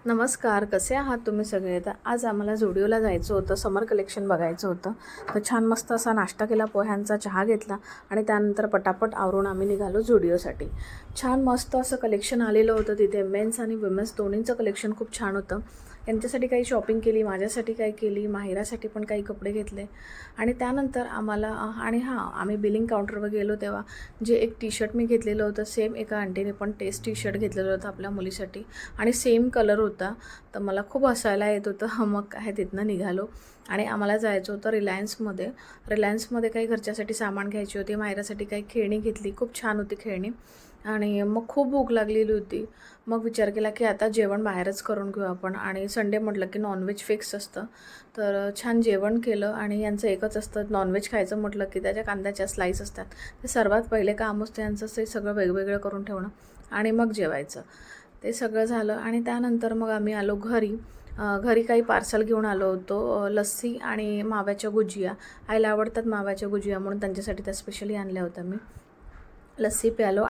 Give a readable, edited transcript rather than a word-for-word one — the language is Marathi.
नमस्कार, कसे आहात तुम्ही सगळे? तर आज आम्हाला झुडिओला जायचं होतं, समर कलेक्शन बघायचं होतं. तर छान मस्त असा नाश्ता केला, पोह्यांचा चहा घेतला आणि त्यानंतर पटापट आवरून आम्ही निघालो झुडिओसाठी. छान मस्त असं कलेक्शन आलेलं होतं तिथे. मेन्स आणि वुमेन्स दोन्हींचं कलेक्शन खूप छान होतं. यांच्यासाठी काही शॉपिंग केली, माझ्यासाठी काही केली, माहिरासाठी पण काही कपडे घेतले आणि त्यानंतर आम्हाला आम्ही बिलिंग काउंटरवर गेलो तेव्हा जे एक टी शर्ट मी घेतलेलं होतं, सेम एका आंटीने पण तेच टी शर्ट घेतलेलं होतं आपल्या मुलीसाठी आणि सेम कलर होता. तर मला खूप हसायला येत होतं. मग काय तिथनं निघालो आणि आम्हाला जायचं होतं रिलायन्समध्ये काही घरच्यासाठी सामान घ्यायची होती. मायरासाठी काही खेळणी घेतली, खूप छान होती खेळणी आणि मग खूप भूक लागलेली होती. मग विचार केला की आता जेवण बाहेरच करून घेऊ आपण आणि संडे म्हटलं की नॉनव्हेज फिक्स असतं. तर छान जेवण केलं आणि यांचं एकच असतं, नॉनव्हेज खायचं म्हटलं की त्याच्या कांद्याच्या स्लाईस असतात. ते सर्वात पहिले काम असतं यांचं, ते सगळं वेगवेगळं करून ठेवणं आणि मग जेवायचं. ते सगळं झालं आणि त्यानंतर मग आम्ही आलो घरी. घरी काही पार्सल घेऊन आलो होतो, लस्सी आणि माव्याच्या गुजिया. आईला आवडतात माव्याच्या गुजिया म्हणून त्यांच्यासाठी त्या स्पेशली आणल्या होत्या मी. लस्सी प्यालो